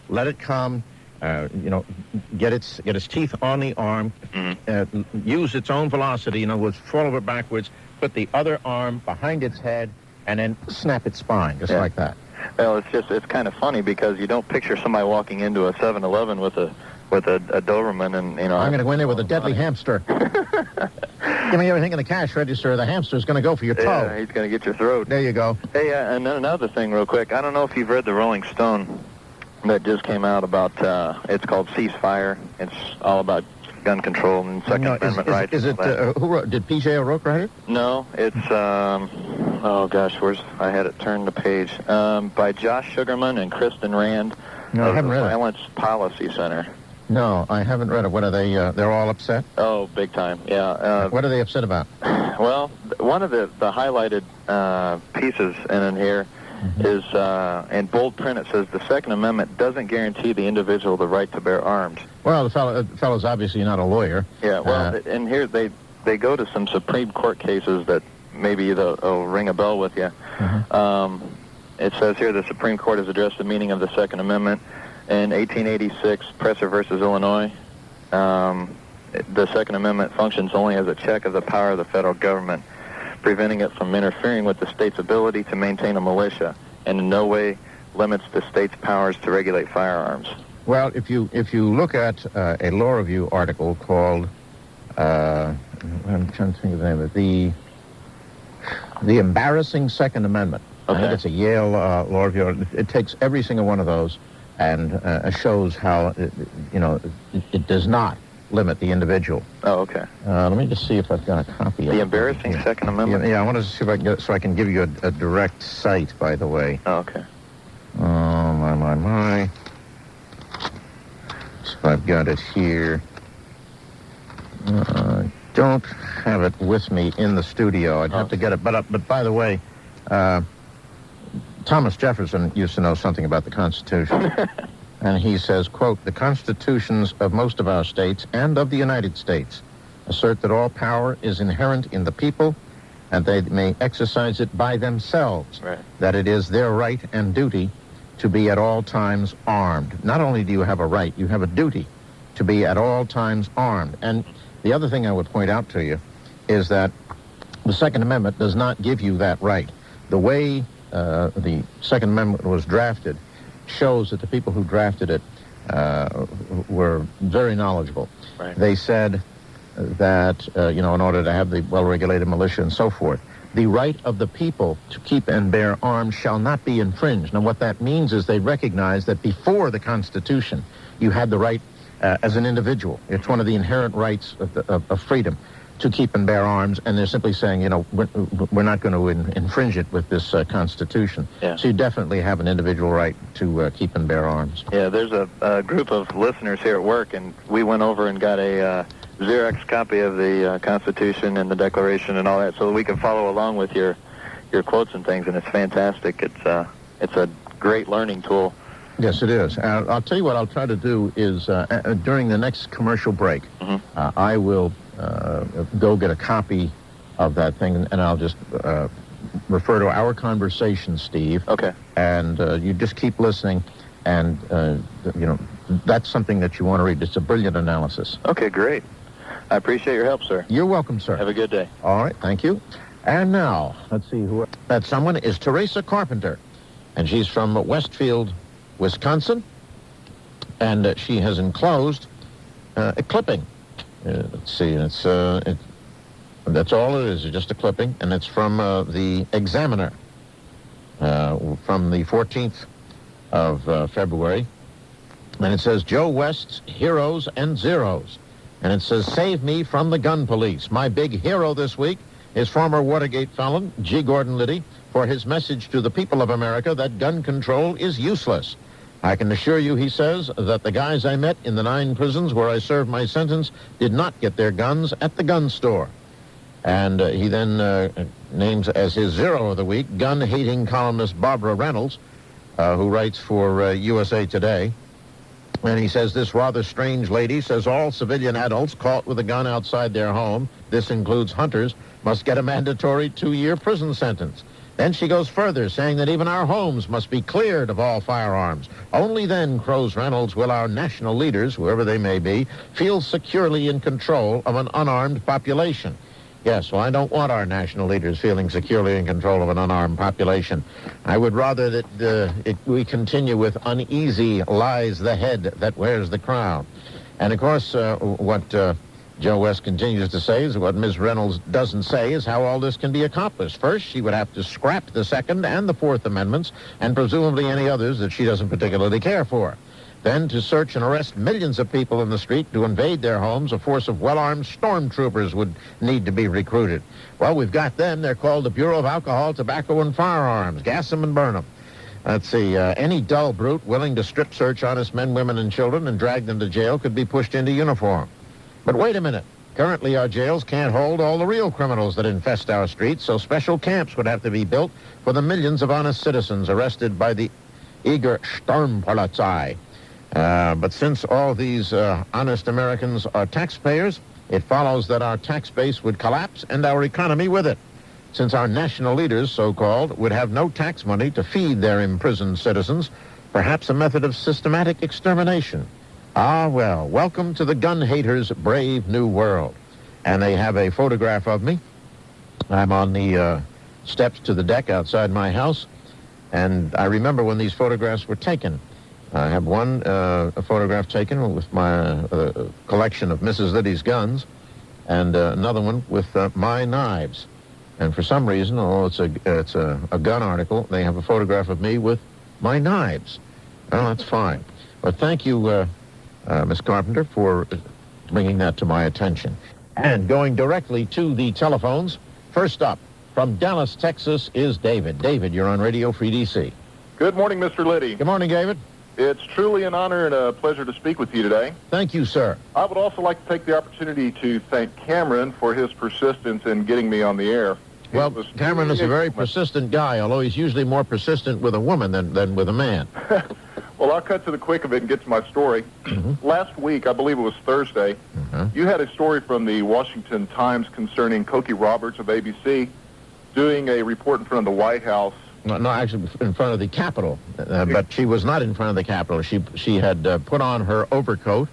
let it come, get its teeth on the arm, use its own velocity, in other words, fall over backwards, put the other arm behind its head, and then snap its spine, just like that. Well, it's kind of funny because you don't picture somebody walking into a 7-Eleven with a Doberman and, I'm going to go in there with a deadly hamster. Give me everything in the cash register. The hamster's going to go for your toe. Yeah, he's going to get your throat. There you go. Hey, and then another thing real quick. I don't know if you've read the Rolling Stone that just came out about, it's called Ceasefire. It's all about gun control and Second Amendment rights. Is it, who wrote, did P.J. O'Rourke write it? No, it's, oh gosh, I had it turned the page, by Josh Sugarman and Kristen Rand. No, I haven't read it. Violence Policy Center. No, I haven't read it. What are they, they're all upset? Oh, big time, yeah. What are they upset about? Well, one of the highlighted pieces in here is, in bold print, it says, the Second Amendment doesn't guarantee the individual the right to bear arms. Well, the fellow's obviously not a lawyer. Yeah, well, and here they go to some Supreme Court cases that maybe they'll ring a bell with you. It says here the Supreme Court has addressed the meaning of the Second Amendment. In 1886, Presser versus Illinois, the Second Amendment functions only as a check of the power of the federal government, preventing it from interfering with the state's ability to maintain a militia, and in no way limits the state's powers to regulate firearms. Well, if you look at a law review article called, I'm trying to think of the name of it, the Embarrassing Second Amendment. Okay. I think it's a Yale law review. It takes every single one of those and shows how it does not limit the individual. Oh, okay. Let me just see if I've got a copy of it. The Embarrassing Second Amendment? Yeah, I want to see if I can get it so I can give you a direct cite, by the way. Oh, okay. Oh, my. So I've got it here. Don't have it with me in the studio. I'd have to get it. But by the way, Thomas Jefferson used to know something about the Constitution. And he says, quote, the constitutions of most of our states and of the United States assert that all power is inherent in the people and they may exercise it by themselves, right. That it is their right and duty to be at all times armed. Not only do you have a right, you have a duty to be at all times armed. And the other thing I would point out to you is that the Second Amendment does not give you that right. The way the Second Amendment was drafted shows that the people who drafted it were very knowledgeable. Right. They said that, in order to have the well-regulated militia and so forth, the right of the people to keep and bear arms shall not be infringed. Now, what that means is they recognize that before the Constitution, you had the right as an individual. It's one of the inherent rights of freedom to keep and bear arms, and they're simply saying, we're not going to infringe it with this Constitution. Yeah. So you definitely have an individual right to keep and bear arms. Yeah, there's a group of listeners here at work, and we went over and got a Xerox copy of the Constitution and the Declaration and all that, so that we can follow along with your quotes and things, and it's fantastic. It's a great learning tool. Yes, it is. I'll tell you what I'll try to do is during the next commercial break, I will go get a copy of that thing, and I'll just refer to our conversation, Steve. Okay. And you just keep listening, and that's something that you want to read. It's a brilliant analysis. Okay, great. I appreciate your help, sir. You're welcome, sir. Have a good day. All right, thank you. And now, let's see who that someone is. Teresa Carpenter, and she's from Westfield, Wisconsin, and she has enclosed a clipping. Let's see, that's all it is, just a clipping, and it's from the Examiner from the 14th of February, and it says, Joe West's Heroes and Zeros, and it says, save me from the gun police. My big hero this week is former Watergate felon G. Gordon Liddy for his message to the people of America that gun control is useless. I can assure you, he says, that the guys I met in the 9 prisons where I served my sentence did not get their guns at the gun store. And he then names as his zero of the week gun-hating columnist Barbara Reynolds, who writes for USA Today. And he says, this rather strange lady says all civilian adults caught with a gun outside their home, this includes hunters, must get a mandatory 2-year prison sentence. Then she goes further, saying that even our homes must be cleared of all firearms. Only then, crows Reynolds, will our national leaders, whoever they may be, feel securely in control of an unarmed population. Yes, well, I don't want our national leaders feeling securely in control of an unarmed population. I would rather that we continue with uneasy lies the head that wears the crown. And, of course, what Joe West continues to say is what Ms. Reynolds doesn't say is how all this can be accomplished. First, she would have to scrap the Second and the Fourth Amendments and presumably any others that she doesn't particularly care for. Then to search and arrest millions of people in the street to invade their homes, a force of well-armed stormtroopers would need to be recruited. Well, we've got them. They're called the Bureau of Alcohol, Tobacco, and Firearms. Gas them and burn them. Let's see, any dull brute willing to strip search honest men, women, and children and drag them to jail could be pushed into uniform. But wait a minute. Currently, our jails can't hold all the real criminals that infest our streets, so special camps would have to be built for the millions of honest citizens arrested by the eager Sturmpolizei. But since all these honest Americans are taxpayers, it follows that our tax base would collapse and our economy with it, since our national leaders, so-called, would have no tax money to feed their imprisoned citizens, perhaps a method of systematic extermination. Ah, well, welcome to the gun haters' brave new world. And they have a photograph of me. I'm on the steps to the deck outside my house, and I remember when these photographs were taken. I have one a photograph taken with my collection of Mrs. Liddy's guns, and another one with my knives. And for some reason, although it's a gun article, they have a photograph of me with my knives. Well, that's fine. But thank you, Miss Carpenter, for bringing that to my attention. And going directly to the telephones, first up, from Dallas, Texas, is David. David, you're on Radio Free DC. Good morning, Mr. Liddy. Good morning, David. It's truly an honor and a pleasure to speak with you today. Thank you, sir. I would also like to take the opportunity to thank Cameron for his persistence in getting me on the air. Well, Cameron is a very persistent guy, although he's usually more persistent with a woman than with a man. Well, I'll cut to the quick of it and get to my story. Last week, I believe it was Thursday, you had a story from the Washington Times concerning Cokie Roberts of ABC doing a report in front of the White House. No, actually in front of the Capitol, but she was not in front of the Capitol. She had put on her overcoat,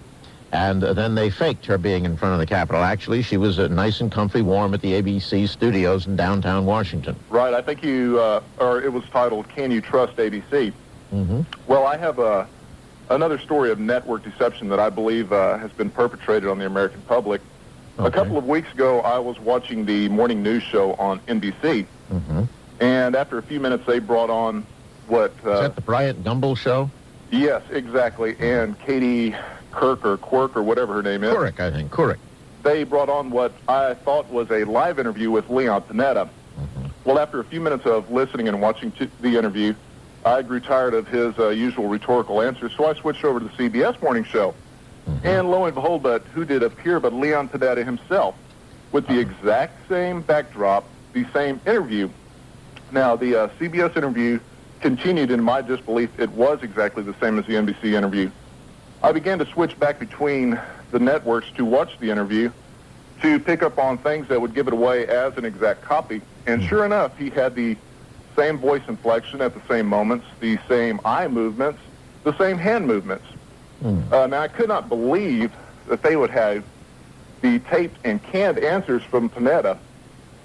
and then they faked her being in front of the Capitol. Actually, she was nice and comfy, warm at the ABC studios in downtown Washington. Right, I think or it was titled, Can You Trust ABC? Well, I have another story of network deception that I believe has been perpetrated on the American public. Okay. A couple of weeks ago, I was watching the morning news show on NBC, and after a few minutes, they brought on what... Is that the Bryant Gumbel show? Yes, exactly, and Katie Quirk or whatever her name is. Quirk, I think, Quirk. They brought on what I thought was a live interview with Leon Panetta. Well, after a few minutes of listening and watching the interview, I grew tired of his usual rhetorical answers, so I switched over to the CBS morning show. And lo and behold, but who did appear but Leon Panetta himself, with the exact same backdrop, the same interview. Now, the CBS interview continued in my disbelief. It was exactly the same as the NBC interview. I began to switch back between the networks to watch the interview to pick up on things that would give it away as an exact copy. And sure enough, he had the same voice inflection at the same moments, the same eye movements, the same hand movements. Now, I could not believe that they would have the taped and canned answers from Panetta.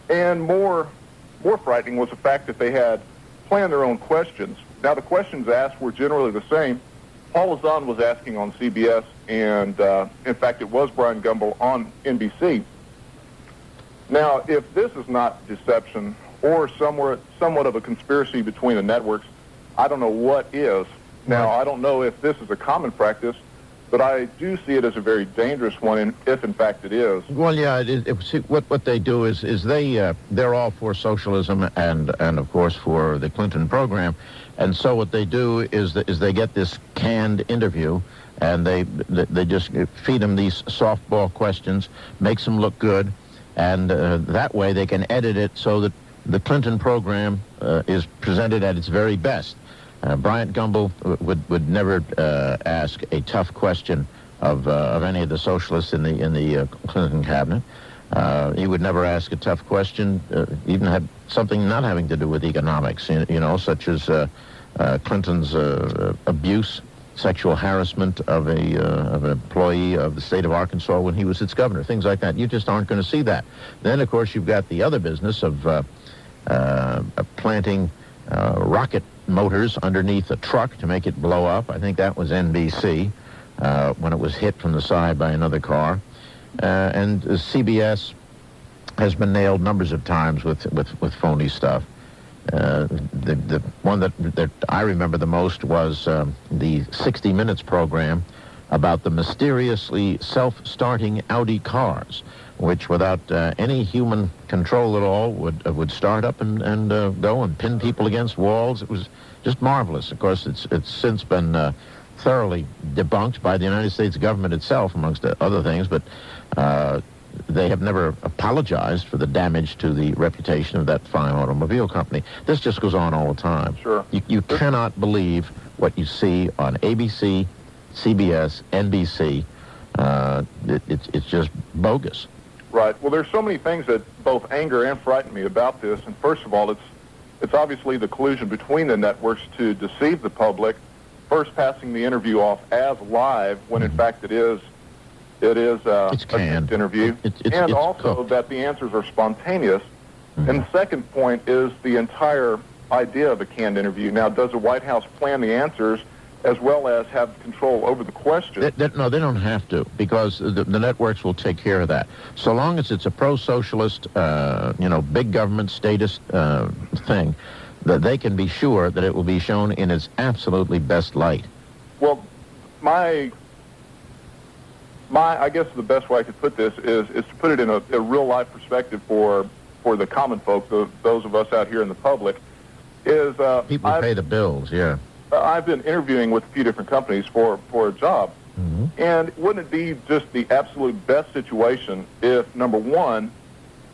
And more frightening was the fact that they had planned their own questions. Now, the questions asked were generally the same. Paul Lazan was asking on CBS, and in fact, it was Brian Gumbel on NBC. Now, if this is not deception or somewhat of a conspiracy between the networks, I don't know what is. Now, I don't know if this is a common practice, but I do see it as a very dangerous one, if in fact it is. Well, yeah, what they do is they're all for socialism and of course for the Clinton program, and so what they do is they get this canned interview, and they just feed them these softball questions, makes them look good, and that way they can edit it so that the Clinton program is presented at its very best. Bryant Gumbel would never ask a tough question of any of the socialists in the Clinton cabinet. He would never ask a tough question, even had something not having to do with economics, such as Clinton's abuse, sexual harassment of an employee of the state of Arkansas when he was its governor, things like that. You just aren't going to see that. Then, of course, you've got the other business of planting rocket motors underneath a truck to make it blow up. I think that was NBC when it was hit from the side by another car. And CBS has been nailed numbers of times with phony stuff. The one that I remember the most was the 60 Minutes program about the mysteriously self-starting Audi cars, which without any human control at all would start up and go and pin people against walls. It was just marvelous. Of course, it's since been thoroughly debunked by the United States government itself, amongst other things, but they have never apologized for the damage to the reputation of that fine automobile company. This just goes on all the time. Sure. You cannot believe what you see on ABC, CBS, NBC. It's just bogus. Right. Well, there's so many things that both anger and frighten me about this. And first of all, it's obviously the collusion between the networks to deceive the public, first passing the interview off as live when in fact it is a taped interview, and also cooked. That the answers are spontaneous. And the second point is the entire idea of a canned interview. Now, does the White House plan the answers as well as have control over the questions? No, they don't have to, because the networks will take care of that. So long as it's a pro-socialist, big government statist thing, that they can be sure that it will be shown in its absolutely best light. Well, I guess the best way I could put this is to put it in a real-life perspective for the common folk, those of us out here in the public, is... people pay the bills, yeah. I've been interviewing with a few different companies for a job, and wouldn't it be just the absolute best situation if, number one,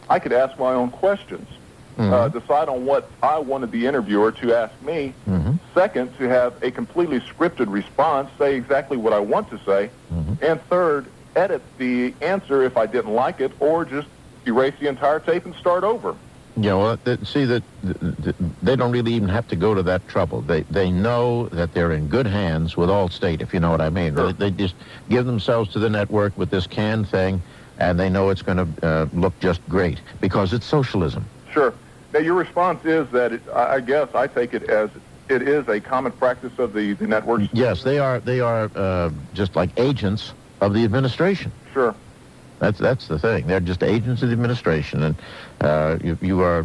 I could ask my own questions, decide on what I wanted the interviewer to ask me, second, to have a completely scripted response, say exactly what I want to say, and third, edit the answer if I didn't like it, or just erase the entire tape and start over. Yeah, well, they don't really even have to go to that trouble. They know that they're in good hands with Allstate, if you know what I mean. Sure. They just give themselves to the network with this canned thing, and they know it's going to look just great, because it's socialism. Sure. Now, your response is that I guess I take it as it is a common practice of the networks? Yes, they are just like agents of the administration. Sure. That's the thing. They're just agents of the administration, and you are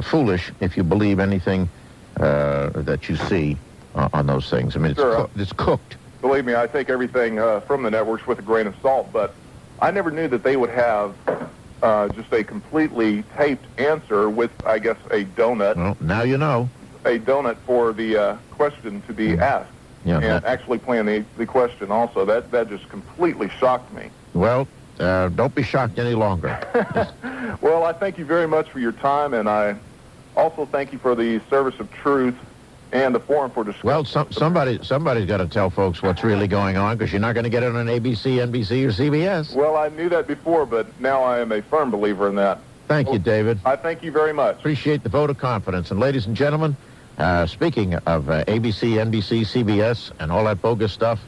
foolish if you believe anything that you see on those things. I mean, it's cooked. Believe me, I take everything from the networks with a grain of salt, but I never knew that they would have just a completely taped answer with, I guess, a donut. Well, now you know. A donut for the question to be asked. Yeah, and actually playing the question also. That just completely shocked me. Well, don't be shocked any longer. Well, I thank you very much for your time, and I also thank you for the service of truth and the forum for discussion. Well, somebody's got to tell folks what's really going on, because you're not going to get it on ABC, NBC, or CBS. Well, I knew that before, but now I am a firm believer in that. Thank you, David. I thank you very much. Appreciate the vote of confidence. And ladies and gentlemen, speaking of ABC, NBC, CBS, and all that bogus stuff,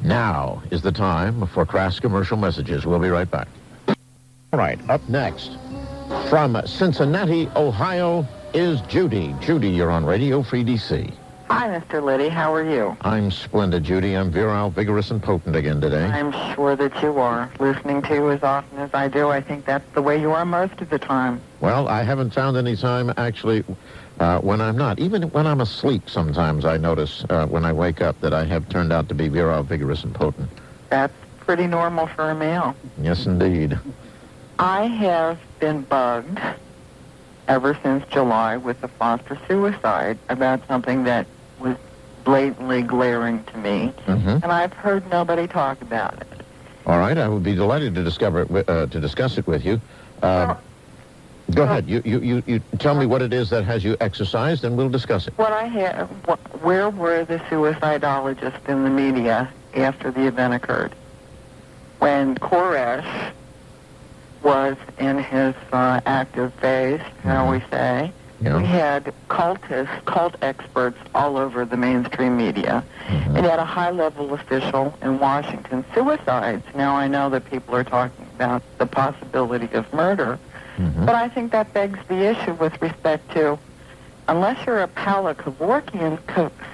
now is the time for crass commercial messages. We'll be right back. All right, up next, from Cincinnati, Ohio, is Judy. Judy, you're on Radio Free DC. Hi, Mr. Liddy. How are you? I'm splendid, Judy. I'm virile, vigorous, and potent again today. I'm sure that you are. Listening to you as often as I do, I think that's the way you are most of the time. Well, I haven't found any time, actually, when I'm not. Even when I'm asleep, sometimes I notice when I wake up that I have turned out to be virile, vigorous, and potent. That's pretty normal for a male. Yes, indeed. I have been bugged ever since July with a foster suicide about something that was blatantly glaring to me, and I've heard nobody talk about it. All right, I would be delighted to discuss it with you. Go ahead. You tell me what it is that has you exercised, and we'll discuss it. Where were the suicidologists in the media after the event occurred? When Koresh was in his active phase, shall we say. Yeah. We had cult experts all over the mainstream media. And you had a high-level official in Washington. Suicides. Now, I know that people are talking about the possibility of murder, but I think that begs the issue with respect to, unless you're a Pala Kevorkian,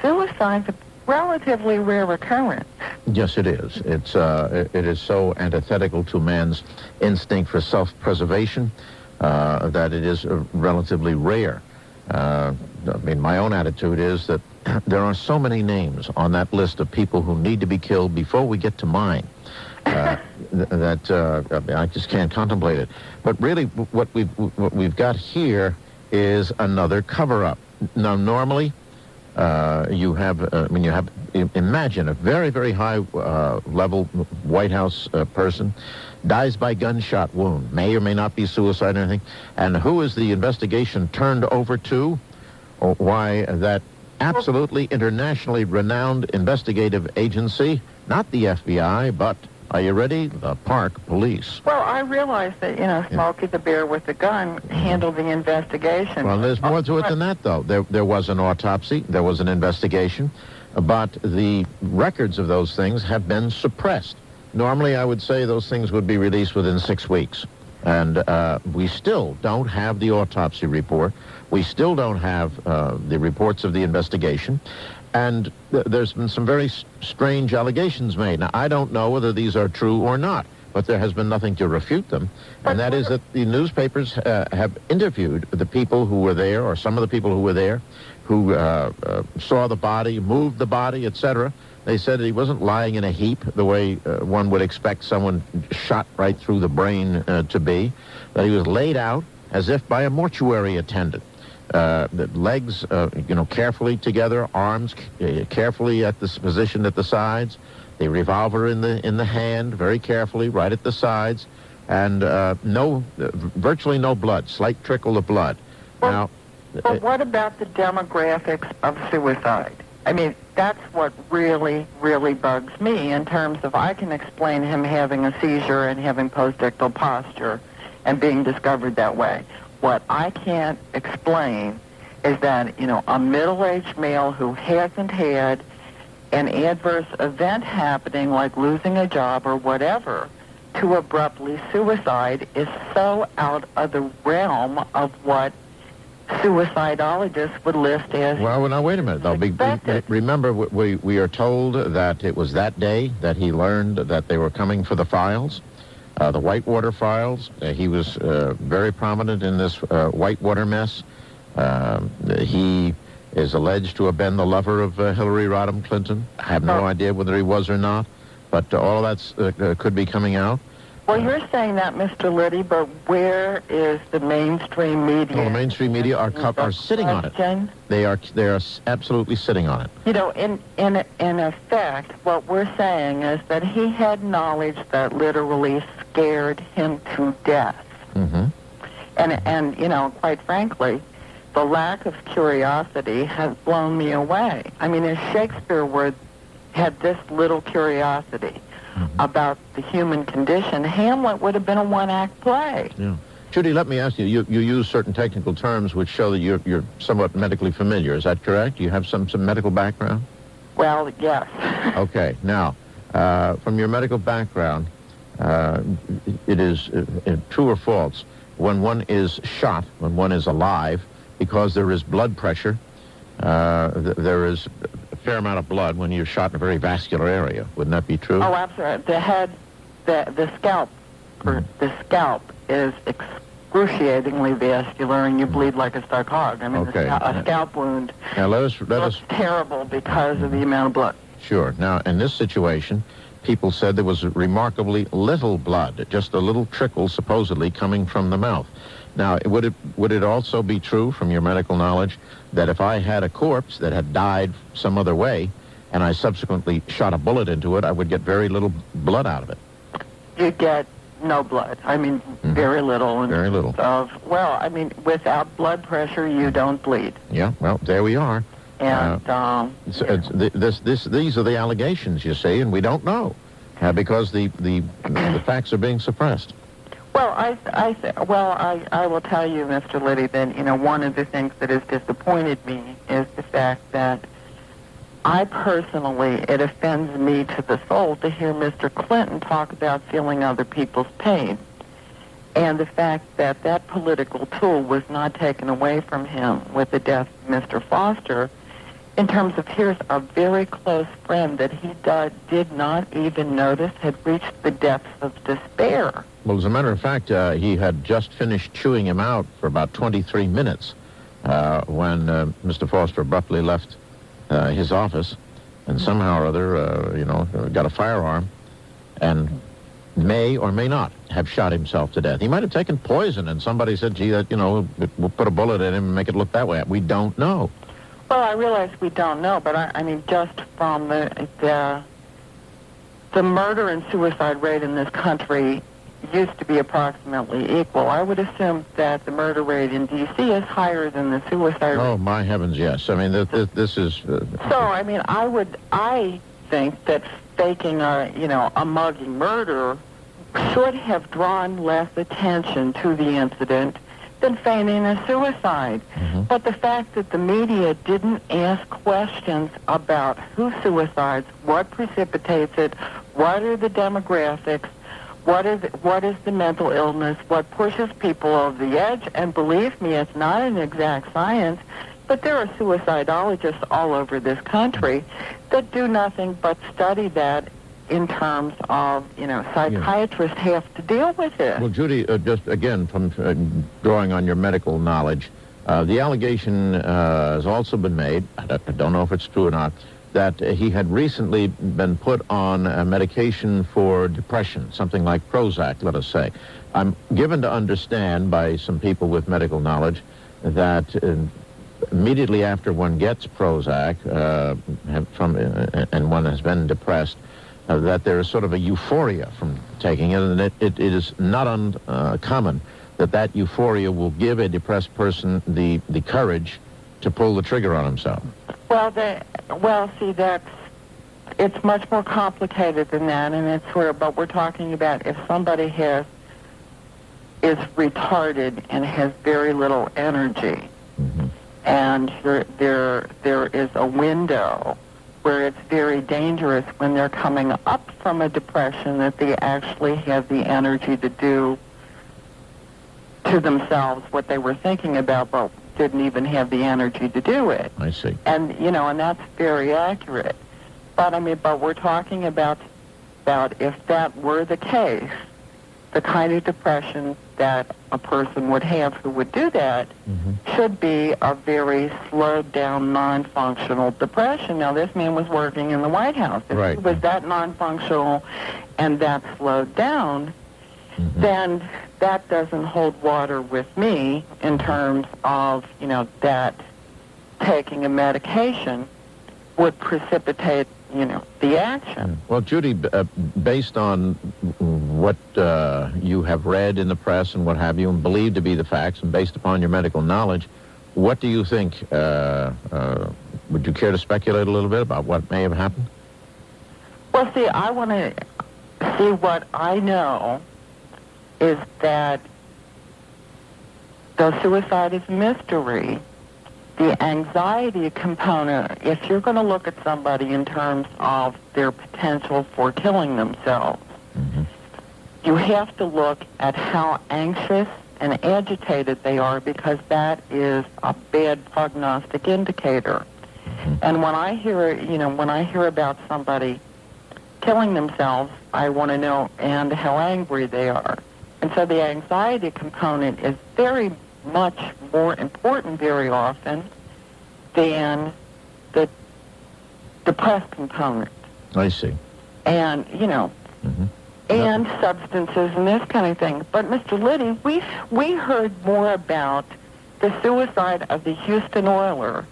suicide's a relatively rare occurrence. Yes, it is. It is so antithetical to man's instinct for self-preservation that it is relatively rare. I mean, my own attitude is that there are so many names on that list of people who need to be killed before we get to mine that I just can't contemplate it. But really, what we've got here is another cover-up. Now, normally, imagine a very, very high level White House person dies by gunshot wound, may or may not be suicide or anything. And who is the investigation turned over to? Or why, that absolutely internationally renowned investigative agency, not the FBI, but, are you ready? The Park Police. Well, I realize that, Smokey the Bear with the gun handled the investigation. Well, there's more to it than that, though. There was an autopsy, there was an investigation, but the records of those things have been suppressed. Normally, I would say those things would be released within 6 weeks. And we still don't have the autopsy report. We still don't have the reports of the investigation. And there's been some very strange allegations made. Now, I don't know whether these are true or not, but there has been nothing to refute them. And that is that the newspapers have interviewed the people who were there, or some of the people who were there, who saw the body, moved the body, etc. They said he wasn't lying in a heap the way one would expect someone shot right through the brain to be, that he was laid out as if by a mortuary attendant. The legs, carefully together, arms carefully at this position at the sides, the revolver in the hand, very carefully, right at the sides, and virtually no blood, slight trickle of blood. Well, but what about the demographics of suicide? I mean, that's what really, really bugs me in terms of I can explain him having a seizure and having postictal posture and being discovered that way. What I can't explain is that, a middle-aged male who hasn't had an adverse event happening like losing a job or whatever to abruptly suicide is so out of the realm of what suicidologists would list as. Well, now, wait a minute, though. Remember, we are told that it was that day that he learned that they were coming for the files. The Whitewater files. He was very prominent in this Whitewater mess. He is alleged to have been the lover of Hillary Rodham Clinton. I have no idea whether he was or not, but all that could be coming out. Well, you're saying that, Mr. Liddy, but where is the mainstream media? Well, the mainstream media are sitting on it. They are absolutely sitting on it. In effect, what we're saying is that he had knowledge that literally scared him to death. And quite frankly, the lack of curiosity has blown me away. I mean, if Shakespeare had this little curiosity about the human condition, Hamlet would have been a one-act play. Yeah. Judy, let me ask you, you use certain technical terms which show that you're somewhat medically familiar. Is that correct? Do you have some medical background? Well, yes. Okay. Now, from your medical background, it is true or false, when one is shot, when one is alive, because there is blood pressure, there is a fair amount of blood when you're shot in a very vascular area. Wouldn't that be true? Oh, absolutely. The head, the scalp, the scalp is excruciatingly vascular, and you bleed like a stuck hog. I mean, a scalp wound looks terrible because of the amount of blood. Sure. Now, in this situation, people said there was remarkably little blood, just a little trickle supposedly coming from the mouth. Now, would it also be true from your medical knowledge that if I had a corpse that had died some other way and I subsequently shot a bullet into it, I would get very little blood out of it? You get no blood. I mean, very little. Very little. Well, I mean, without blood pressure, you don't bleed. Yeah, well, there we are. And these are the allegations, you see, and we don't know because the facts are being suppressed. Well, I will tell you, Mr. Liddy, that, one of the things that has disappointed me is the fact that I personally, it offends me to the soul to hear Mr. Clinton talk about feeling other people's pain. And the fact that that political tool was not taken away from him with the death of Mr. Foster, in terms of here's a very close friend that he did not even notice had reached the depths of despair. Well, as a matter of fact, he had just finished chewing him out for about 23 minutes when Mr. Foster abruptly left his office and somehow or other, got a firearm and may or may not have shot himself to death. He might have taken poison and somebody said, gee, we'll put a bullet in him and make it look that way. We don't know. Well, I realize we don't know, but I mean, just from the murder and suicide rate in this country used to be approximately equal. I would assume that the murder rate in D.C. is higher than the suicide rate. Oh, my heavens, yes. I mean, this is... So, I mean, I think that faking a mugging murder should have drawn less attention to the incident than feigning a suicide. Mm-hmm. But the fact that the media didn't ask questions about who suicides, what precipitates it, what are the demographics, what is the mental illness, what pushes people over the edge, and believe me, it's not an exact science, but there are suicidologists all over this country that do nothing but study that in terms of, psychiatrists have to deal with it. Well, Judy, just again, from drawing on your medical knowledge, the allegation has also been made, I don't know if it's true or not, that he had recently been put on a medication for depression, something like Prozac, let us say. I'm given to understand by some people with medical knowledge that immediately after one gets Prozac and one has been depressed, that there is sort of a euphoria from taking it, and it is not uncommon that euphoria will give a depressed person the courage to pull the trigger on himself. It's much more complicated than that, and but we're talking about if somebody is retarded and has very little energy, mm-hmm. and there is a window where it's very dangerous when they're coming up from a depression that they actually have the energy to do to themselves what they were thinking about, but didn't even have the energy to do it. I see. And, and that's very accurate. But we're talking about if that were the case, the kind of depression that a person would have who would do that mm-hmm. should be a very slowed down, non-functional depression. Now, this man was working in the White House. If right. he was that non-functional and that slowed down, mm-hmm. then that doesn't hold water with me in terms of, that taking a medication would precipitate, the action. Well, Judy, based on what you have read in the press and what have you, and believed to be the facts, and based upon your medical knowledge, what do you think? Would you care to speculate a little bit about what may have happened? Well, see, I want to see what I know is that though suicide is a mystery, the anxiety component, if you're going to look at somebody in terms of their potential for killing themselves, mm-hmm. you have to look at how anxious and agitated they are, because that is a bad prognostic indicator. Mm-hmm. And when I hear about somebody killing themselves, I want to know and how angry they are. And so the anxiety component is very much more important very often than the depressed component. I see. And, mm-hmm. and substances and this kind of thing. But, Mr. Liddy, we heard more about the suicide of the Houston Oiler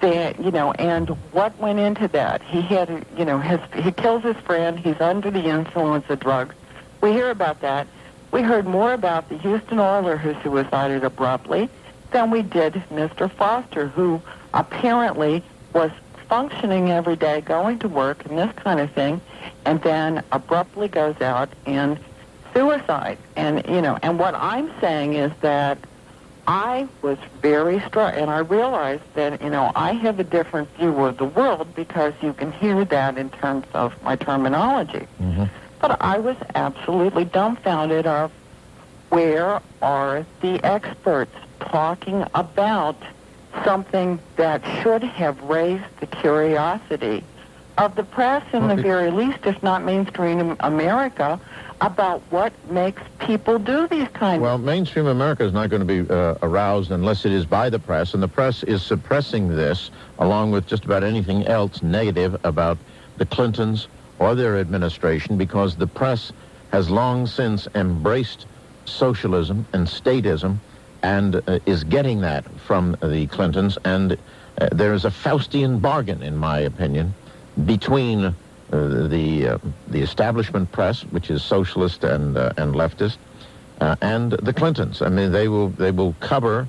and what went into that. He had, he kills his friend. He's under the influence of drugs. We hear about that. We heard more about the Houston Oiler who suicided abruptly than we did Mr. Foster, who apparently was functioning every day, going to work and this kind of thing, and then abruptly goes out and suicide. And, and what I'm saying is that I was very struck, and I realized that, I have a different view of the world because you can hear that in terms of my terminology. Mm-hmm. But I was absolutely dumbfounded of where are the experts talking about something that should have raised the curiosity of the press, in the very least, if not mainstream America, about what makes people do these kinds Well, of... mainstream America is not going to be aroused unless it is by the press, and the press is suppressing this, along with just about anything else negative about the Clintons or their administration, because the press has long since embraced socialism and statism and is getting that from the Clintons, and there is a Faustian bargain, in my opinion, between the establishment press, which is socialist and leftist, and the Clintons. I mean, they will cover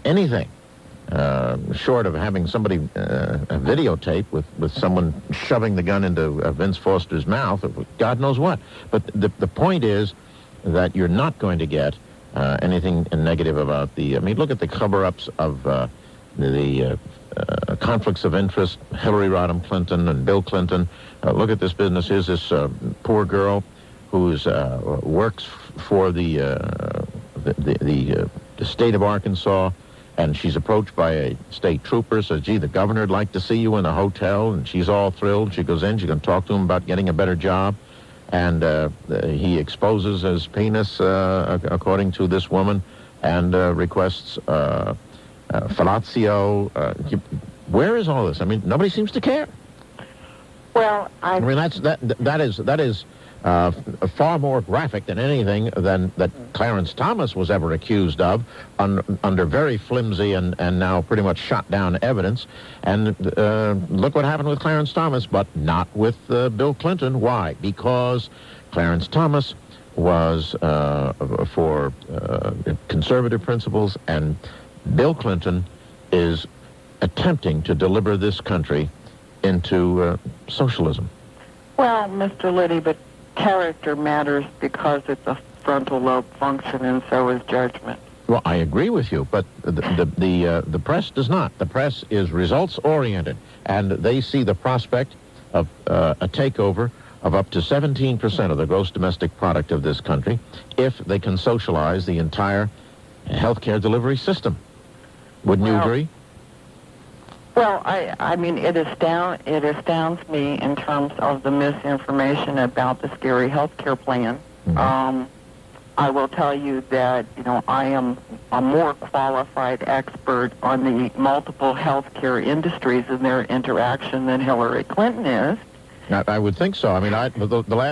anything short of having somebody videotape with someone shoving the gun into Vince Foster's mouth, or God knows what. But the point is that you're not going to get anything negative about the... I mean, look at the cover-ups of the conflicts of interest, Hillary Rodham Clinton and Bill Clinton. Look at this business. Here's this poor girl who's works for the state of Arkansas, and she's approached by a state trooper, says, gee, the governor would like to see you in a hotel, and she's all thrilled. She goes in, she can talk to him about getting a better job, and he exposes his penis, according to this woman, and requests fellatio. Where is all this? I mean, nobody seems to care. Well, I mean, that is far more graphic than anything that Clarence Thomas was ever accused of under very flimsy and now pretty much shot down evidence. And look what happened with Clarence Thomas, but not with Bill Clinton. Why? Because Clarence Thomas was for conservative principles, and Bill Clinton is attempting to deliver this country into socialism. Well, Mr. Liddy, but character matters because it's a frontal lobe function, and so is judgment. Well, I agree with you, but the press does not. The press is results-oriented, and they see the prospect of a takeover of up to 17% of the gross domestic product of this country if they can socialize the entire healthcare delivery system. Wouldn't you agree? Well, I mean, it astounds me in terms of the misinformation about the scary healthcare plan. Mm-hmm. I will tell you that, I am a more qualified expert on the multiple healthcare industries and their interaction than Hillary Clinton is. I would think so. I mean,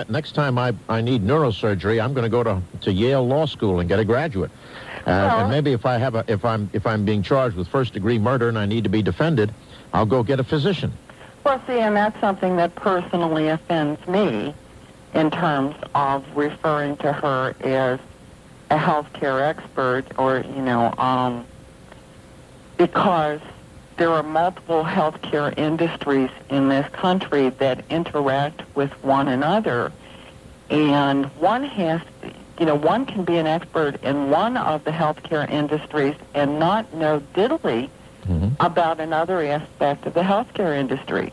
next time I need neurosurgery, I'm going to go to Yale Law School and get a graduate. And maybe if I'm being charged with first-degree murder and I need to be defended, I'll go get a physician. Well, see, and that's something that personally offends me in terms of referring to her as a healthcare expert, or because there are multiple healthcare industries in this country that interact with one another, and one can be an expert in one of the healthcare industries and not know diddly about another aspect of the healthcare industry.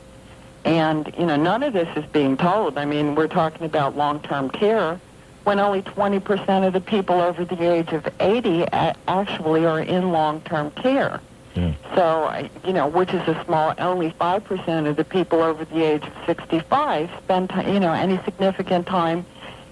And, none of this is being told. I mean, we're talking about long-term care when only 20% of the people over the age of 80 actually are in long-term care. Yeah. So, which is a small, only 5% of the people over the age of 65 spend, any significant time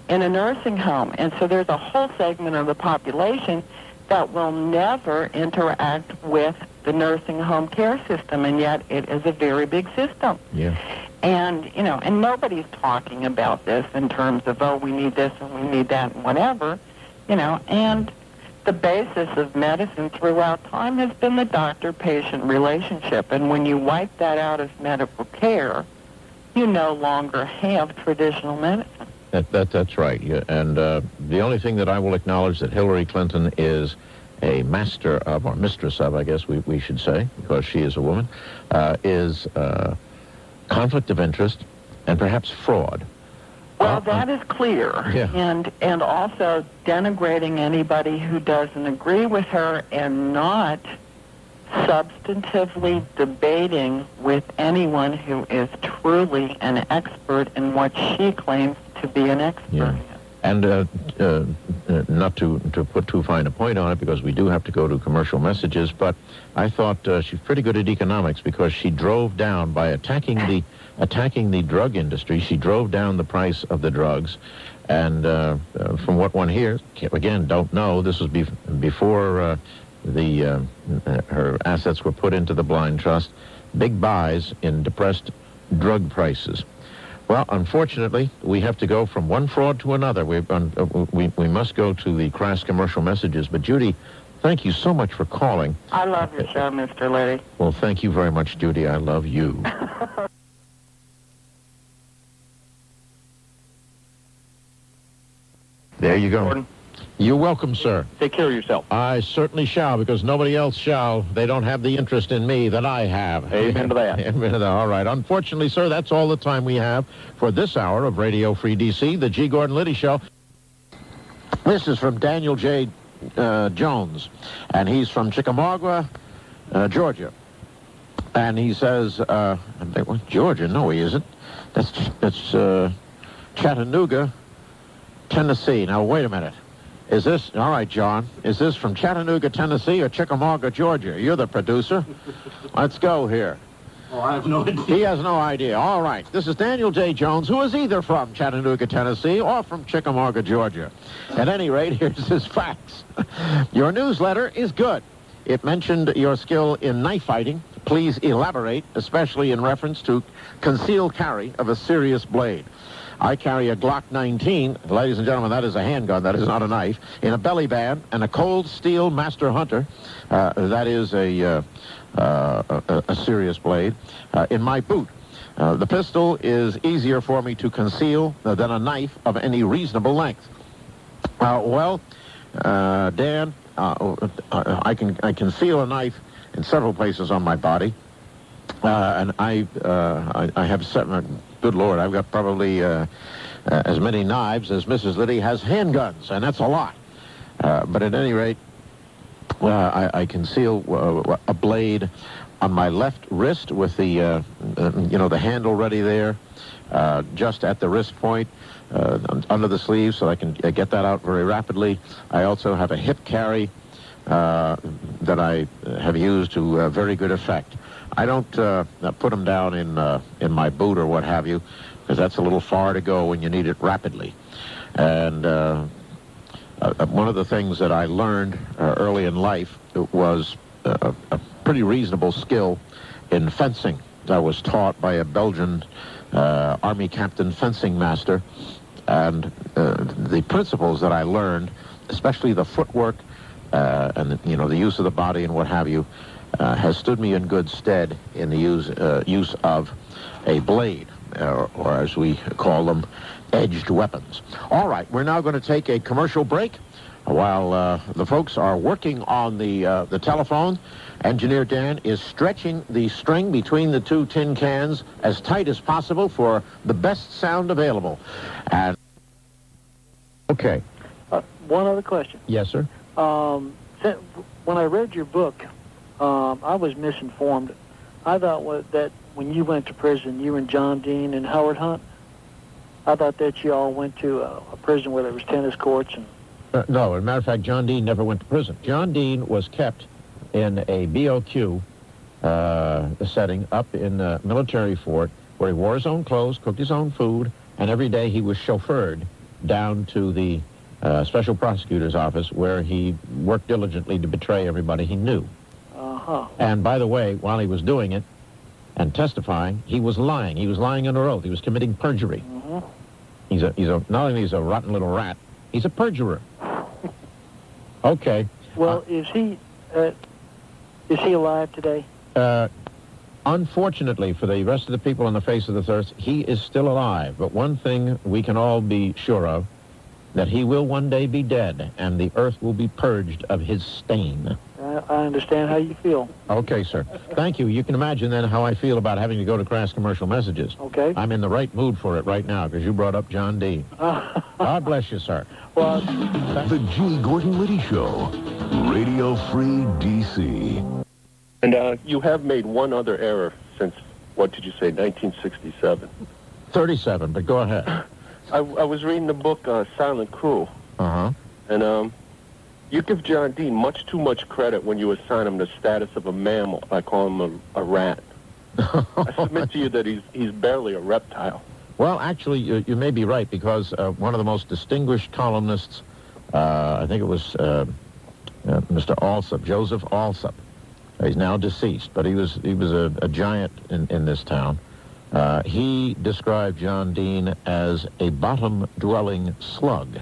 in a nursing home. And so there's a whole segment of the population that will never interact with the nursing home care system, and yet it is a very big system. Yeah. And, and nobody's talking about this in terms of, oh, we need this and we need that and whatever, and the basis of medicine throughout time has been the doctor-patient relationship, and when you wipe that out of medical care, you no longer have traditional medicine. That's right. Yeah. And the only thing that I will acknowledge that Hillary Clinton is a master of, or mistress of, I guess we should say, because she is a woman, is conflict of interest and perhaps fraud. Well, that is clear. Yeah. And also denigrating anybody who doesn't agree with her and not substantively debating with anyone who is truly an expert in what she claims to be an expert in. And not to put too fine a point on it, because we do have to go to commercial messages, but I thought she's pretty good at economics, because she drove down, by attacking the drug industry, she drove down the price of the drugs. And from what one hears, again, don't know, this was before her assets were put into the blind trust, big buys in depressed drug prices. Well, unfortunately, we have to go from one fraud to another. We must go to the crass commercial messages. But, Judy, thank you so much for calling. I love your show, Mr. Liddy. Well, thank you very much, Judy. I love you. There you go. Gordon, You're welcome, sir. take care of yourself. I certainly shall, because nobody else shall. They don't have the interest in me that I have. Amen to that. Amen to that. All right. Unfortunately, sir, that's all the time we have for this hour of Radio Free DC, the G. Gordon Liddy Show. This is from Daniel J. Jones, and he's from Chickamauga, Georgia. And he says, Georgia? No, he isn't. That's Chattanooga, Tennessee. Now, wait a minute. Is this, all right, John, is this from Chattanooga, Tennessee, or Chickamauga, Georgia? You're the producer. Let's go here. Oh, I have no idea. He has no idea. All right. This is Daniel J. Jones, who is either from Chattanooga, Tennessee, or from Chickamauga, Georgia. At any rate, here's his facts. Your newsletter is good. It mentioned your skill in knife fighting. Please elaborate, especially in reference to concealed carry of a serious blade. I carry a Glock 19, ladies and gentlemen, that is a handgun, that is not a knife, in a belly band, and a Cold Steel Master Hunter, that is a serious blade, in my boot. The pistol is easier for me to conceal than a knife of any reasonable length. Dan, I can conceal a knife in several places on my body, and I have seven. Good Lord, I've got probably as many knives as Mrs. Liddy has handguns, and that's a lot. But at any rate, I conceal a blade on my left wrist with the the handle ready there, just at the wrist point, under the sleeve, so I can get that out very rapidly. I also have a hip carry that I have used to very good effect. I don't put them down in my boot or what have you, because that's a little far to go when you need it rapidly. And one of the things that I learned early in life was a pretty reasonable skill in fencing. I was taught by a Belgian Army captain fencing master, and the principles that I learned, especially the footwork and the use of the body and what have you, has stood me in good stead in the use of a blade, or as we call them, edged weapons. All right, we're now going to take a commercial break while the folks are working on the telephone. Engineer Dan is stretching the string between the two tin cans as tight as possible for the best sound available. And okay. One other question. Yes, sir. When I read your book, I was misinformed. I thought that when you went to prison, you and John Dean and Howard Hunt, I thought that you all went to a prison where there was tennis courts. And no, as a matter of fact, John Dean never went to prison. John Dean was kept in a BOQ setting up in a military fort where he wore his own clothes, cooked his own food, and every day he was chauffeured down to the special prosecutor's office, where he worked diligently to betray everybody he knew. And by the way, while he was doing it and testifying, he was lying. He was lying under oath. He was committing perjury. He's not only is a rotten little rat, he's a perjurer. Okay. Well, is he alive today? Unfortunately for the rest of the people on the face of the earth, he is still alive. But one thing we can all be sure of, that he will one day be dead, and the earth will be purged of his stain. I I understand how you feel. Okay, sir. Thank you. You can imagine then how I feel about having to go to crass commercial messages. Okay. I'm in the right mood for it right now because you brought up John Dean. God bless you, sir. Well, The G. Gordon Liddy Show, Radio Free DC. And you have made one other error since, what did you say, 1967? 37, but go ahead. I was reading the book Silent Crew, Uh-huh. and you give John Dean much too much credit when you assign him the status of a mammal. I call him a rat. I submit to you that he's barely a reptile. Well, actually, you may be right because one of the most distinguished columnists, I think it was Mr. Alsop, Joseph Alsop. He's now deceased, but he was a giant in this town. He described John Dean as a bottom-dwelling slug,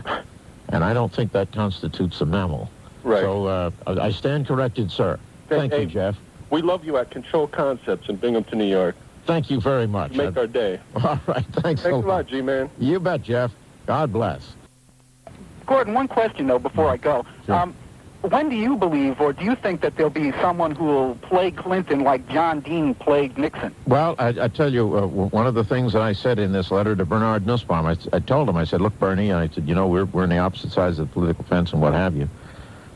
and I don't think that constitutes a mammal. Right. So I stand corrected, sir. Thank you, Jeff. We love you at Control Concepts in Binghamton, New York. Thank you very much. Make our day. All right, thanks a lot, G-Man. You bet, Jeff. God bless. Gordon, one question, though, before I go. Sure. When do you believe, or do you think that there'll be someone who will play Clinton like John Dean played Nixon? Well, I tell you, one of the things that I said in this letter to Bernard Nussbaum, I told him, I said, look, Bernie, I said, you know, we're on the opposite sides of the political fence and what have you.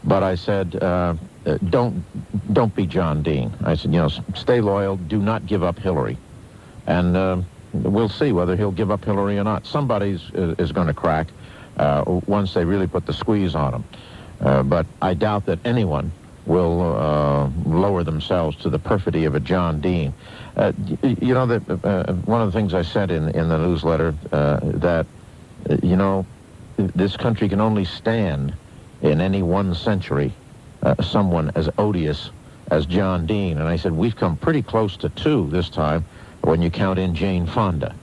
But I said, don't be John Dean. I said, you know, stay loyal. Do not give up Hillary. And we'll see whether he'll give up Hillary or not. Somebody is going to crack once they really put the squeeze on him. But I doubt that anyone will lower themselves to the perfidy of a John Dean. You know, that one of the things I said in the newsletter, that, you know, this country can only stand in any one century someone as odious as John Dean. And I said, we've come pretty close to two this time when you count in Jane Fonda.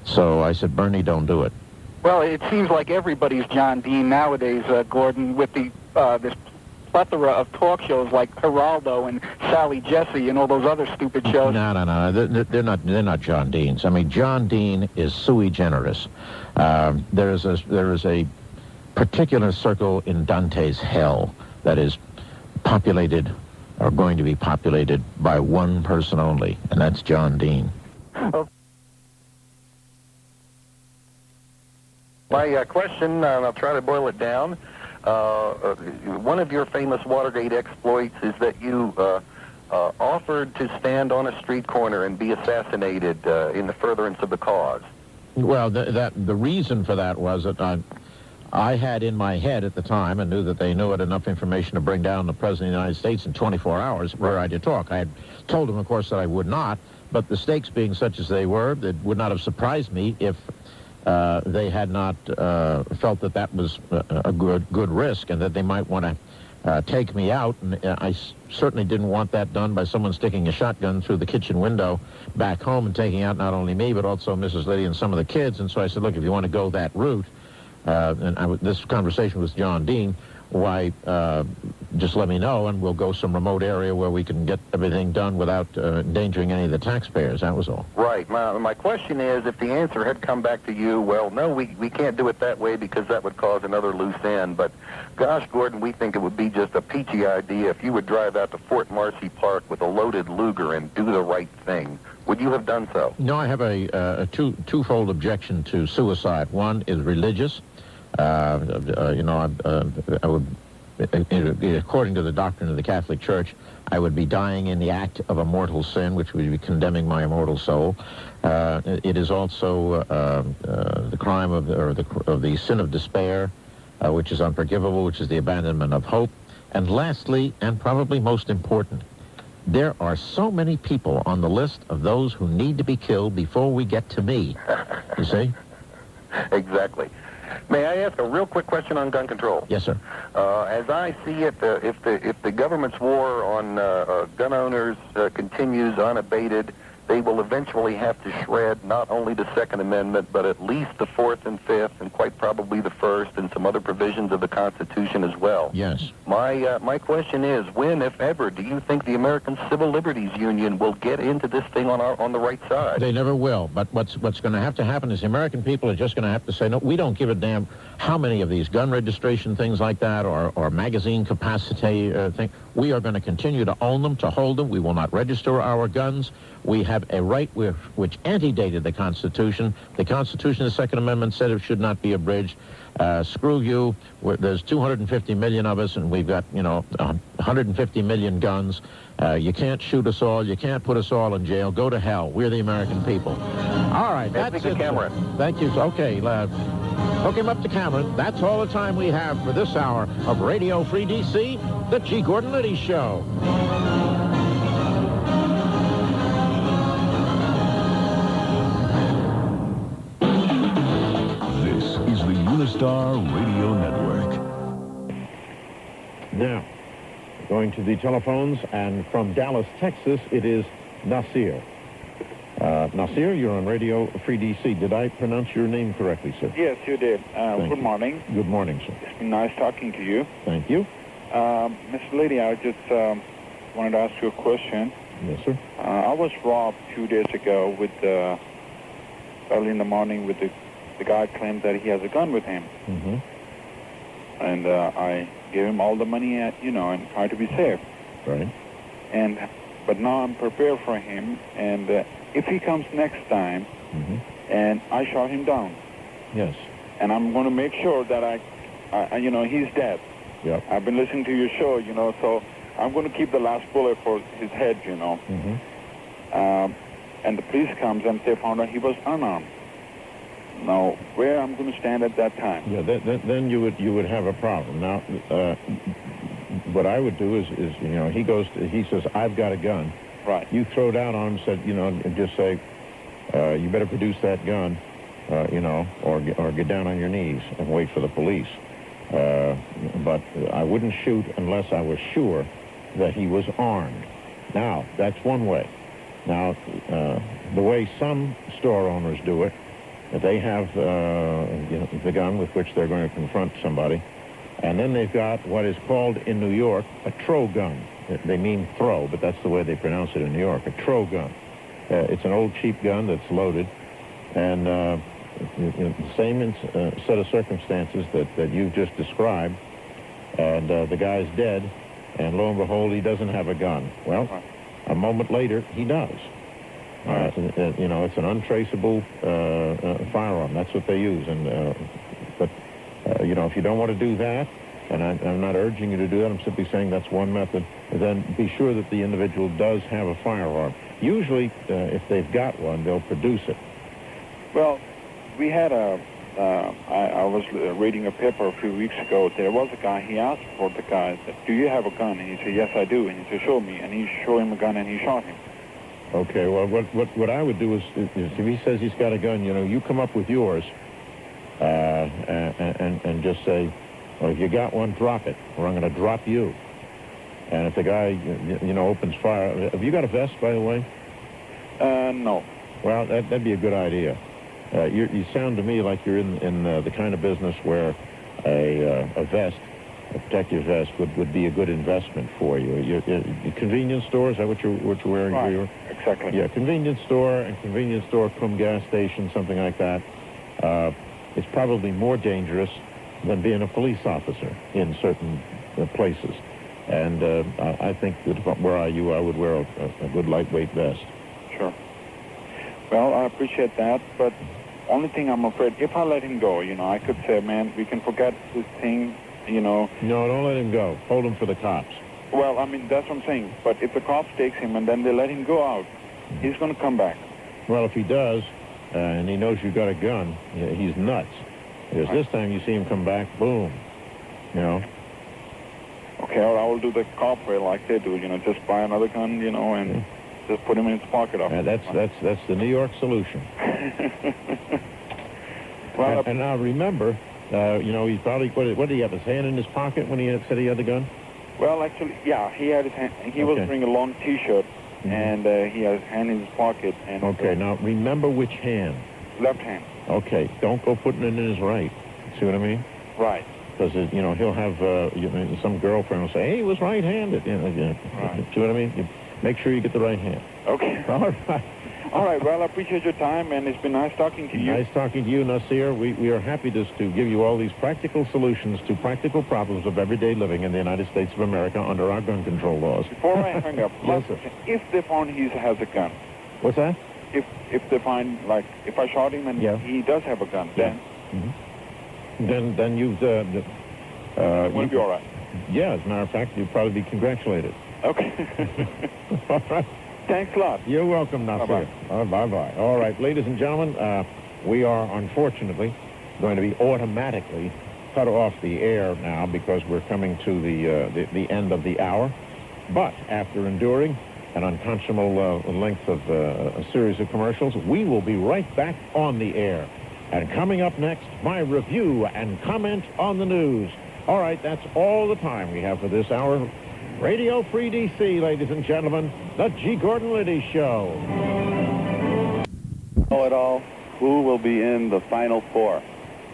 So I said, Bernie, don't do it. Well, it seems like everybody's John Dean nowadays, Gordon, with the this plethora of talk shows like Geraldo and Sally Jesse and all those other stupid shows. No. They're not John Deans. I mean, John Dean is sui generis. There is a particular circle in Dante's hell that is populated, or going to be populated, by one person only, and that's John Dean. My question, and I'll try to boil it down, one of your famous Watergate exploits is that you offered to stand on a street corner and be assassinated in the furtherance of the cause. Well, the reason for that was that I had in my head at the time, and knew that they knew it, enough information to bring down the President of the United States in 24 hours were I to talk. I had told him, of course, that I would not, but the stakes being such as they were, it would not have surprised me if they had not felt that that was a good risk and that they might want to take me out. And I certainly didn't want that done by someone sticking a shotgun through the kitchen window back home and taking out not only me, but also Mrs. Liddy and some of the kids. And so I said, look, if you want to go that route, this conversation with John Dean, why, just let me know, and we'll go some remote area where we can get everything done without endangering any of the taxpayers. That was all. Right. My question is, if the answer had come back to you, well, no, we can't do it that way because that would cause another loose end, but gosh, Gordon, we think it would be just a peachy idea if you would drive out to Fort Marcy Park with a loaded Luger and do the right thing. Would you have done so? No, I have a twofold objection to suicide. One is religious. I would, according to the doctrine of the Catholic Church, I would be dying in the act of a mortal sin, which would be condemning my immortal soul. It is also the crime of the sin of despair, which is unforgivable, which is the abandonment of hope. And lastly, and probably most important, there are so many people on the list of those who need to be killed before we get to me. You see? Exactly. May I ask a real quick question on gun control? Yes, sir. As I see it, if the government's war on gun owners continues unabated, they will eventually have to shred not only the Second Amendment, but at least the Fourth and Fifth, and quite probably the First, and some other provisions of the Constitution as well. Yes. My question is, when, if ever, do you think the American Civil Liberties Union will get into this thing on the right side? They never will. But what's going to have to happen is the American people are just going to have to say, no, we don't give a damn how many of these gun registration things like that or magazine capacity thing. We are going to continue to own them, to hold them. We will not register our guns. We have a right which antedated the Constitution. The Constitution, the Second Amendment, said it should not be abridged. Screw you. There's 250 million of us, and we've got, 150 million guns. You can't shoot us all. You can't put us all in jail. Go to hell. We're the American people. All right, that's it. Cameron. Thank you. Okay, hook him up to Cameron. That's all the time we have for this hour of Radio Free DC, the G. Gordon Liddy Show. Unistar Radio Network. Now, going to the telephones, and from Dallas, Texas, it is Nasir. Nasir, you're on Radio Free DC. Did I pronounce your name correctly, sir? Yes, you did. Good morning. Good morning, sir. It's been nice talking to you. Thank you. Mr. Liddy, I just wanted to ask you a question. Yes, sir. I was robbed 2 days ago with early in the morning with the guy claims that he has a gun with him. Mm-hmm. And I gave him all the money, and tried to be safe. Right. But now I'm prepared for him, and if he comes next time, mm-hmm. and I shot him down. Yes. And I'm going to make sure that he's dead. Yep. I've been listening to your show, so I'm going to keep the last bullet for his head, Mm-hmm. And the police comes and they found out he was unarmed. Now, where I'm going to stand at that time? Yeah, then you would have a problem. Now, what I would do is he says, I've got a gun. Right. You throw down on him, and just say, you better produce that gun, or get down on your knees and wait for the police. But I wouldn't shoot unless I was sure that he was armed. Now, that's one way. Now, the way some store owners do it, they have the gun with which they're going to confront somebody, and then they've got what is called in New York a throw gun. They mean throw, but that's the way they pronounce it in New York, a throw gun. It's an old cheap gun that's loaded, and the same set of circumstances that you've just described, and the guy's dead, and lo and behold, he doesn't have a gun. Well, a moment later, he does. It's an untraceable firearm. That's what they use. But if you don't want to do that, and I'm not urging you to do that, I'm simply saying that's one method, then be sure that the individual does have a firearm. Usually, if they've got one, they'll produce it. Well, we had I was reading a paper a few weeks ago. There was a guy, he asked for the guy, do you have a gun? And he said, yes, I do. And he said, show me. And he showed him a gun, and he shot him. Okay, well, what I would do is if he says he's got a gun, you come up with yours, and just say, well, if you got one, drop it, or I'm going to drop you. And if the guy, opens fire, have you got a vest, by the way? No. Well, that'd be a good idea. You sound to me like you're in the kind of business where a vest, a protective vest, would be a good investment for you. Your convenience store, is that what you're wearing? Right, exactly. Yeah, convenience store cum gas station, something like that. It's probably more dangerous than being a police officer in certain places. And I think that if were I you, I would wear a good lightweight vest. Sure. Well, I appreciate that, but only thing I'm afraid, if I let him go, I could say, man, we can forget this thing, No, don't let him go. Hold him for the cops. Well, that's what I'm saying. But if the cops takes him and then they let him go out, he's going to come back. Well, if he does, and he knows you've got a gun, he's nuts. Because this time you see him come back, boom, Okay, well, I will do the cop way like they do, just buy another gun, and just put him in his pocket. That's the New York solution. Well, and now remember, he probably, what did he have, his hand in his pocket when he said he had the gun? Well, actually, yeah, he had his hand. He was wearing a long T-shirt, and he has a hand in his pocket. And Okay, now remember which hand. left hand. Okay, don't go putting it in his right. See what I mean? Right. Because, he'll have some girlfriend will say, hey, he was right-handed. Right. See what I mean? You make sure you get the right hand. Okay. All right. All right, well, I appreciate your time, and it's been nice talking to you. Nice talking to you, Nasir. We are happy to give you all these practical solutions to practical problems of everyday living in the United States of America under our gun control laws. Before I hang up, Yes, sir. if they found he has a gun, What's that? if they find, like, if I shot him and Yeah. he does have a gun, then Then you've... we'll be all right. Yeah, as a matter of fact, you'll probably be congratulated. Okay. All right. Thanks a lot. You're welcome, Nasir. Bye-bye. All right, ladies and gentlemen, we are unfortunately going to be automatically cut off the air now because we're coming to the end of the hour. But after enduring an unconscionable length of a series of commercials, we will be right back on the air. And coming up next, my review and comment on the news. All right, that's all the time we have for this hour. Radio Free DC, ladies and gentlemen, the G. Gordon Liddy Show. Know it all. Who will be in the Final Four?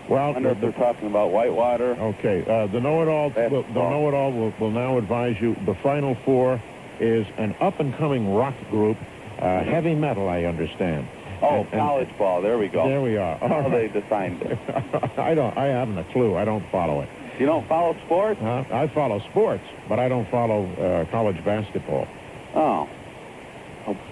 Well, I wonder if they're talking about Whitewater. Okay, the know-it-all will now advise you the Final Four is an up-and-coming rock group, heavy metal, I understand. Oh, college ball. There we go. There we are. How they defined it. I haven't a clue. I don't follow it. You don't follow sports? I follow sports, but I don't follow college basketball. Oh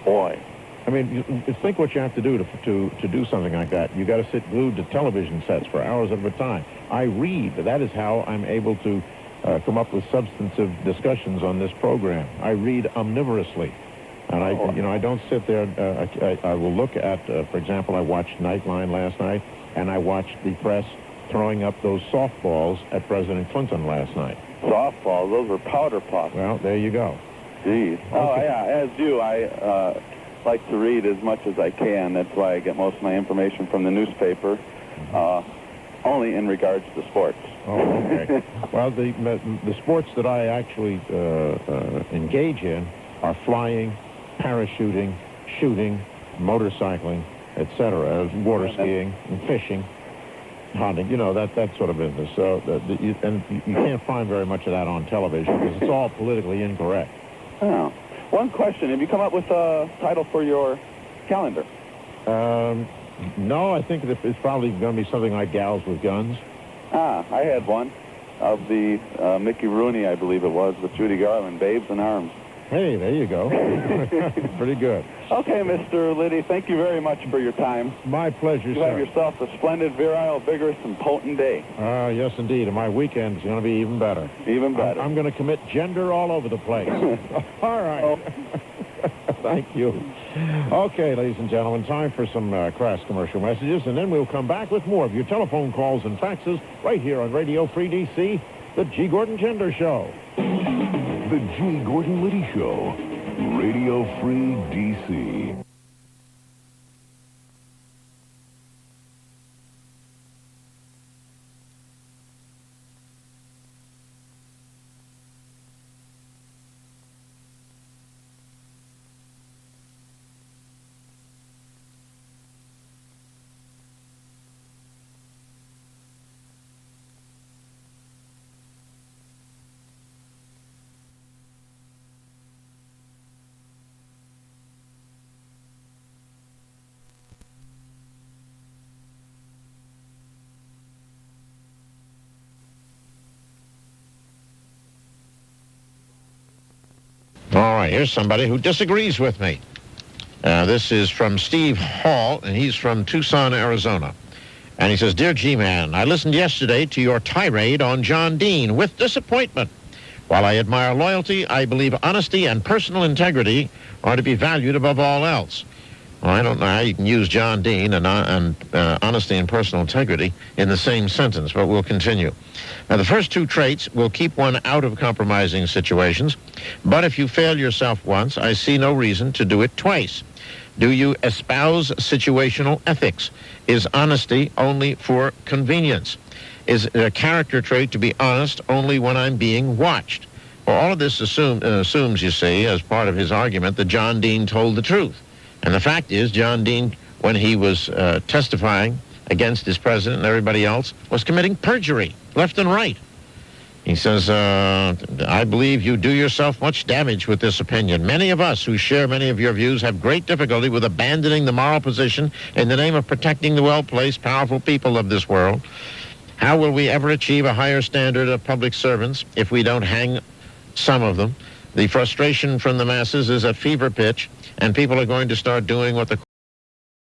boy. I mean, think what you have to do to do something like that. You got to sit glued to television sets for hours at a time. I read. That is how I'm able to come up with substantive discussions on this program. I read omnivorously. And I don't sit there. I will look at, for example, I watched Nightline last night, and I watched the press throwing up those softballs at President Clinton last night. Softballs? Those were powder puffs. Well, there you go. Geez. Okay. Oh, yeah, as you, I like to read as much as I can. That's why I get most of my information from the newspaper, only in regards to sports. Oh, okay. Well, the sports that I actually engage in are flying, parachuting, shooting, motorcycling, etc., water skiing, and fishing, hunting, that sort of business. So, you can't find very much of that on television because it's all politically incorrect. Oh. One question. Have you come up with a title for your calendar? No, I think it's probably going to be something like Gals with Guns. I had one of the Mickey Rooney, I believe it was, with Judy Garland, Babes in Arms. Hey, there you go. Pretty good. Okay, Mr. Liddy, thank you very much for your time. My pleasure, you sir. You have yourself a splendid, virile, vigorous, and potent day. Yes, indeed. And my weekend's going to be even better. Even better. I'm going to commit gender all over the place. All right. Oh. Thank you. Okay, ladies and gentlemen, time for some crass commercial messages, and then we'll come back with more of your telephone calls and faxes right here on Radio Free DC, the G. Gordon Gender Show. The G. Gordon Liddy Show, Radio Free DC. All right, here's somebody who disagrees with me. This is from Steve Hall, and he's from Tucson, Arizona. And he says, Dear G-Man, I listened yesterday to your tirade on John Dean with disappointment. While I admire loyalty, I believe honesty and personal integrity are to be valued above all else. Well, I don't know how you can use John Dean and honesty and personal integrity in the same sentence, but we'll continue. Now, the first two traits will keep one out of compromising situations, but if you fail yourself once, I see no reason to do it twice. Do you espouse situational ethics? Is honesty only for convenience? Is it a character trait to be honest only when I'm being watched? Well, all of this assumes, you see, as part of his argument, that John Dean told the truth. And the fact is, John Dean, when he was testifying against his president and everybody else, was committing perjury, left and right. He says, I believe you do yourself much damage with this opinion. Many of us who share many of your views have great difficulty with abandoning the moral position in the name of protecting the well-placed, powerful people of this world. How will we ever achieve a higher standard of public servants if we don't hang some of them? The frustration from the masses is at fever pitch, and people are going to start doing what the